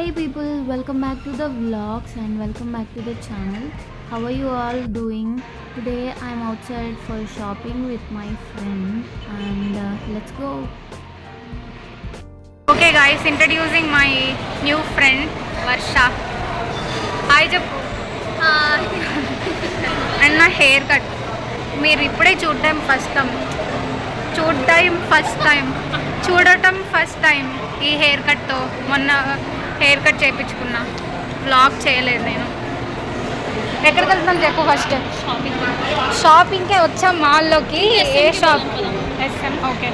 Hi people, welcome back to the vlogs and welcome back to the channel. How are you all doing? Today I'm outside for shopping with my friend and let's go. Okay guys, introducing my new friend Varsha. Hi Jappu. Hi. And my haircut. మీరు ఇప్పుడే చూడటం first time ఈ hair కట్తో. మొన్న hair cut చేయించుకున్నా, vlog చేయలేదు నేను. ఎక్కడికి వెళ్తున్నాం చెప్పు ఫస్ట్. షాపింగ్కే వచ్చాం మాల్లోకి. ఏ షాప్? ఎస్ఎం. ఓకే.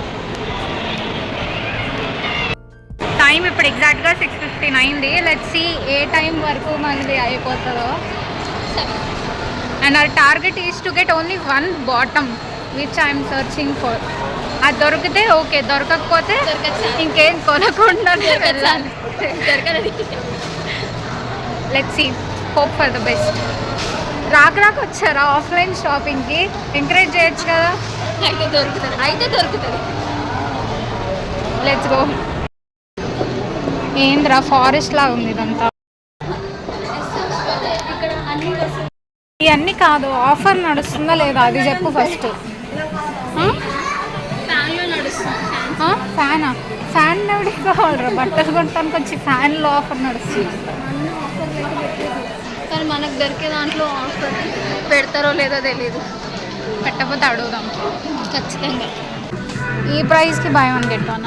టైం ఇప్పుడు ఎగ్జాక్ట్గా 6:15 అయింది. లెట్స్ సీ ఏ టైం వరకు మనది అయిపోతుందో. And our target is to get only one bottom which I'm searching for. అది దొరికితే ఓకే, దొరకకపోతే ఇంకేం కొనకుండా let's see, hope for the best. రాక వచ్చారా ఆఫ్లైన్ షాపింగ్కి? ఎంకరేజ్ చేయొచ్చు కదా. అయితే దొరుకుతుంది. Let's go. ఏంద్రా ఫారెస్ట్ లాగా ఉంది ఇదంతా. ఇవన్నీ కాదు, ఆఫర్ నడుస్తుందా లేదా అది చెప్పు ఫస్ట్. ఫ్యానా? ఫ్యాన్ ఎవరికి కావాలరా? బట్టలు కొట్టడానికి వచ్చి ఫ్యాన్లో ఆఫర్ నడుస్తుంది. కానీ మనకు దొరికే దాంట్లో ఆఫర్ పెడతారో లేదో తెలియదు. పెట్టకపోతే అడుగుదాం ఖచ్చితంగా. ఈ ప్రైస్కి by one get one.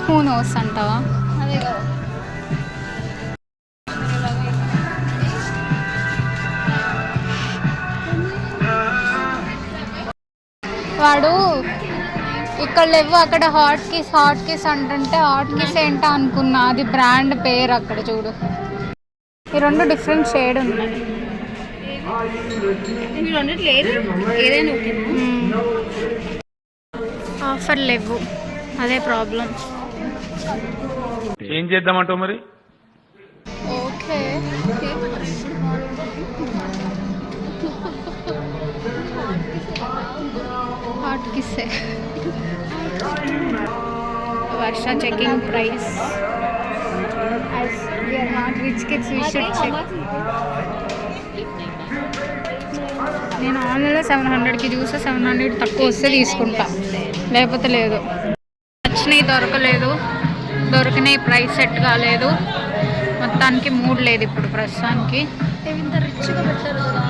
Who knows అంటావా? అదే కదా. వాడు ఇక్కడ లేవు, అక్కడ హాట్ కిస్ అంటుంటే హాట్ కిస్ ఏంటో అనుకున్నా. అది బ్రాండ్ పేరు. అక్కడ చూడు, ఈ రెండు డిఫరెంట్ షేడ్ ఉన్నాయి. ఆఫర్ లేవు, అదే ప్రాబ్లం. ఏం చేద్దామంటావు మరి? Okay. Hot kiss. Varsha checking price. As we are not rich kids, we should check. నేను ఆన్లైన్లో 700కి చూస్తే 700 తక్కువ వస్తే తీసుకుంటా, లేకపోతే లేదు. నచ్చినవి దొరకలేదు, దొరికినాయి ప్రైస్ సెట్ కాలేదు. మొత్తానికి మూడ్ లేదు ఇప్పుడు ప్రస్తుతానికి. రిచ్గా పెట్టారు కదా.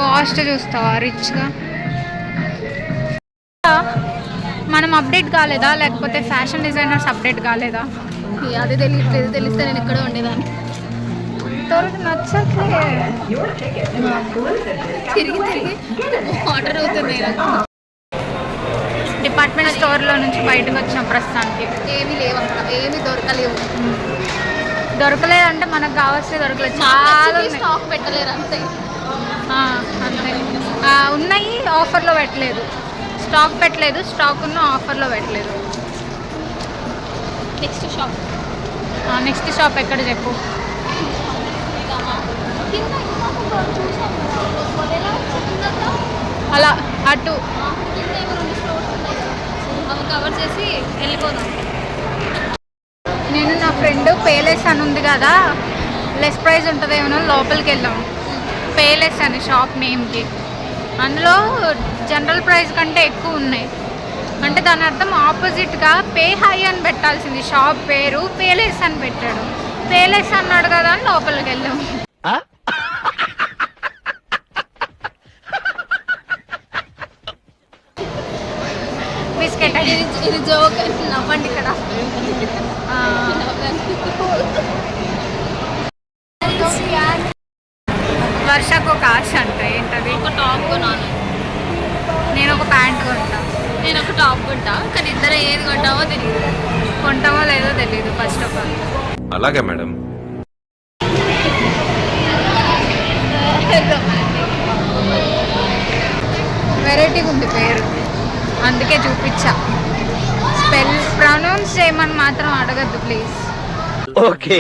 కాస్ట్ చూస్తావా రిచ్గా? మనం అప్డేట్ కాలేదా, లేకపోతే ఫ్యాషన్ డిజైనర్స్ అప్డేట్ కాలేదా? అదే తెలియట్లేదు. తెలిస్తే నేను ఎక్కడో ఉండేదాన్ని. నచ్చట్లే, తిరిగి ఆర్డర్ అవుతున్నాయి. డిపార్ట్మెంట్ స్టోర్లో నుంచి బయటకు వచ్చాం ప్రస్తుతానికి. ఏమీ లేవు అక్కడ, ఏమీ దొరకలేదంటే మనకు కావాల్సిన దొరకలేదు. చాలా స్టాక్ పెట్టలేరు అంతే. అంతే. ఉన్నాయి, ఆఫర్లో పెట్టలేదు. స్టాక్ పెట్టలేదు, స్టాక్ ఉన్న ఆఫర్లో పెట్టలేదు. నెక్స్ట్ షాప్ ఎక్కడ చెప్పు? అలా అటు కవర్ చేసి వెళ్ళిపోదాం. నేను నా ఫ్రెండ్ పేలెస్ అని ఉంది కదా, లెస్ ప్రైస్ ఉంటుందేమో లోపలికి వెళ్ళాం. పేలెస్ అని షాప్ నేమ్కి. అందులో జనరల్ ప్రైస్ కంటే ఎక్కువ ఉన్నాయి. అంటే దాని అర్థం ఆపోజిట్గా పే హై అని పెట్టాల్సింది. షాప్ పేరు పేలెస్ అని పెట్టాడు. పేలెస్ అన్నాడు కదా అని లోపలికి వెళ్ళాం. బిస్కెట్. ఇది జోక్ నవ్వండి ఇక్కడ. వర్షకు ఒక ఆశ అంట. ఏంటది? ఒక టాప్ కొనాలి. నేను ఒక ప్యాంట్ కొంటా. నేను ఒక టాప్ కొంటా. కానీ ఇద్దరు ఏది కొంటామో తెలియదు. కొంటామో లేదో తెలియదు ఫస్ట్ ఆఫ్ ఆల్. అలాగే మేడం. వెరైటీగా ఉంది పేరు, అందుకే చూపించా. ప్రొనౌన్స్ చేయమని మాత్రం అడగద్దు ప్లీజ్. ఓకే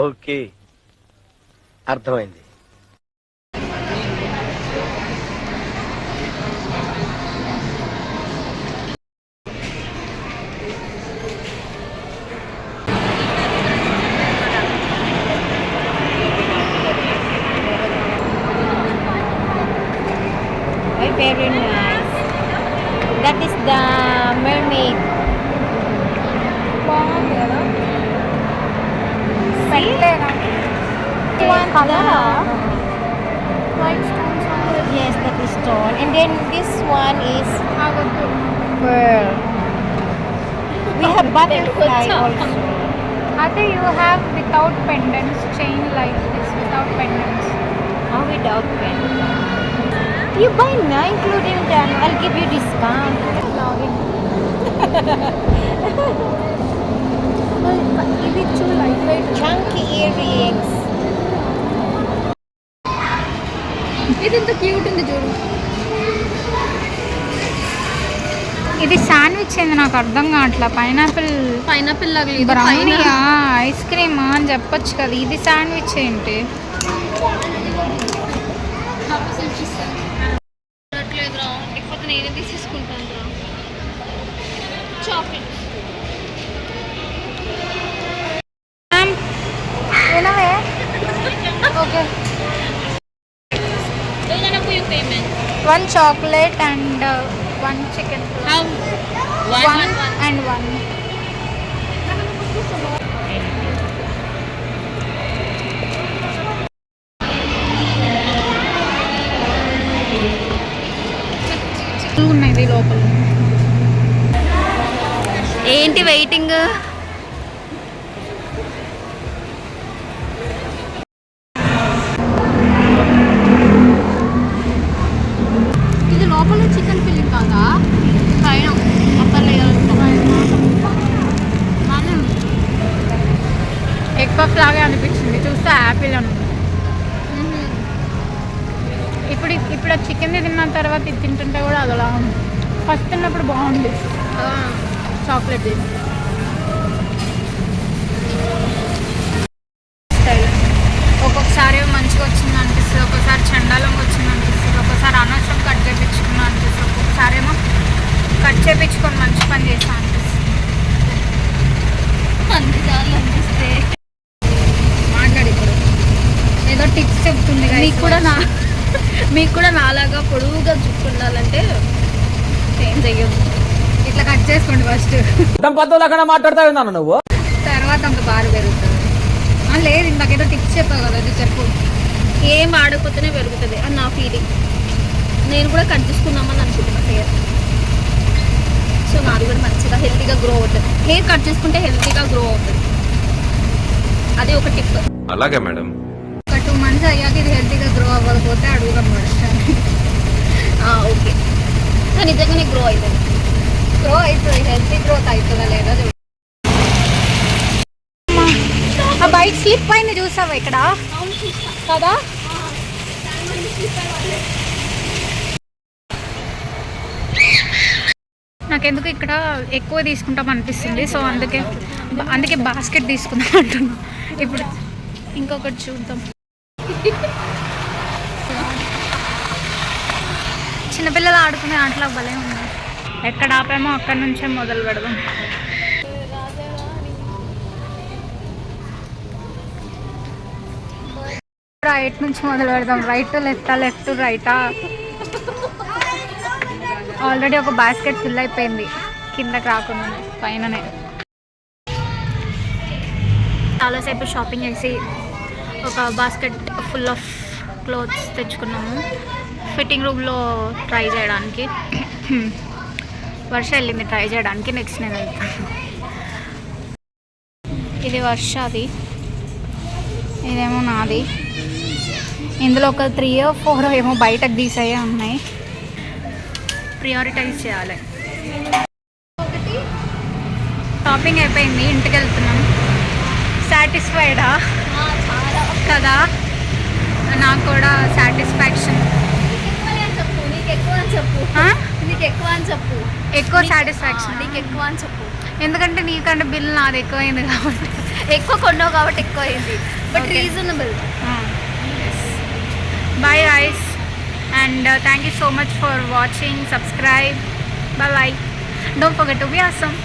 ఓకే, అర్థమైంది. very nice. That is the mermaid. బాగుంది కదా పెట్టలేదా One cholera white stones. Yes, that is stone. And then this one is pearl. We have butterfly also. అయితే you have without pendants chain like this without pendants Oh, without pen. You buy na, including them. I'll give you discount. ఇది చూ light weight Chunky earrings. ఇది ఎంత cute ఉంది చూడు ఇది sandwich ఏంది నాకు అర్థం కావట్లా పైనాపిల్ లాగా బ్రౌనీయా ఐస్ క్రీమ్ అని చెప్పొచ్చు కదా ఇది శాండ్విచ్ ఏంటి లేకపోతే నేనే తీసేసుకుంటాను రా chocolate okay payment one chocolate and one chicken one and one ఉన్నాయి లోపల ఏంటి వెయిటింగ్ ఇది లోపల చికెన్ ఫిల్లింగ్ కాదా పైన అప్పర్ లేయర్ మనం ఎగ్ పఫ్ లాగే అనిపించింది చూస్తే యాపిల్ అని ఇప్పుడు చికెన్ తిన్న తర్వాత ఇది తింటుంటే కూడా అదలా ఫస్ట్ తిన్నప్పుడు బాగుంది చాక్లెట్ స్టైల్ ఒక్కొక్కసారి మంచిగా వచ్చింది అనిపిస్తుంది ఒక్కొక్కసారి చండాలంగా వచ్చింది అనిపిస్తుంది ఒక్కొక్కసారి అనవసరం కట్ చేయించుకున్నా అనిపిస్తుంది ఒక్కొక్కసారి ఏమో కట్ చేయించుకొని మంచి పని చేస్తా అనిపిస్తుంది అన్నిసార్లు అనిపిస్తే మాట్లాడి ఇప్పుడు ఏదో టిప్స్ చెప్తుంది మీకు కూడా నాలాగా పొడవుగా జుట్టు ఉండాలంటే ఏం చెయ్యదు ఇట్లా కట్ చేసుకోండి ఫస్ట్ మాట్లాడతా ఉన్నాను నువ్వు తర్వాత అంత బాగా పెరుగుతుంది లేదు ఇందాకేదో టిప్స్ చెప్పావు కదా అది చెప్పు ఏం ఆడకపోతేనే పెరుగుతుంది అని నా ఫీలింగ్ నేను కూడా కట్ చేసుకుందామని అనుకుంటున్నా హెయిర్ సో నాది కూడా మంచిగా హెల్తీగా గ్రో అవుతుంది హెయిర్ కట్ చేసుకుంటే హెల్తీగా గ్రో అవుతుంది అది ఒక టిప్ అలాగే మేడం ఒక 2 months అయ్యాక ఇది హెల్తీగా గ్రో అవ్వకపోతే అడుగుదాం ఓకే నిజంగానే గ్రో అవుతుంది గ్రో అవుతుంది హెల్తీ గ్రోత్ అవుతుందా లేదా ఆ బైక్ స్లిప్ అయింది చూసావా ఇక్కడ కదా నాకెందుకు ఇక్కడ ఎక్కువ తీసుకుంటాం అనిపిస్తుంది సో అందుకే బాస్కెట్ తీసుకుందాం అంటున్నా ఇప్పుడు ఇంకొకటి చూద్దాం చిన్నపిల్లలు ఆడుకునే ఆటలో భలే ఉంది ఎక్కడ ఆపామో అక్కడ నుంచే మొదలు పెడదాం రైట్ నుంచి మొదలు పెడదాం రైట్ లెఫ్ట్ రైటా ఆల్రెడీ ఒక బాస్కెట్ ఫిల్ అయిపోయింది కిందకి రాకుండా పైననే చాలాసేపు షాపింగ్ చేసి ఒక బాస్కెట్ ఫుల్ ఆఫ్ క్లోత్స్ తెచ్చుకున్నాము ఫిట్టింగ్ రూమ్లో ట్రై చేయడానికి వర్ష వెళ్ళింది ట్రై చేయడానికి నెక్స్ట్ నేను వెళ్తాను ఇది వర్షది ఇదేమో నాది ఇందులో ఒక 3 or 4 ఏమో బయటకు తీసేయే ఉన్నాయి ప్రియారిటైజ్ చేయాలి షాపింగ్ అయిపోయింది ఇంటికి వెళ్తున్నాం సాటిస్ఫైడా కదా నాకు కూడా సాటిస్ఫాక్షన్ ఎక్కువ సాటిస్ఫాక్షన్ నీకు ఎక్కువ అని చెప్పు ఎందుకంటే నీకంటే బిల్ నాది ఎక్కువైంది కాబట్టి ఎక్కువ కొన్నావు కాబట్టి ఎక్కువ అయింది but Okay. Reasonable Bye guys and thank you so much for watching. Subscribe. Bye bye. Don't forget to be awesome.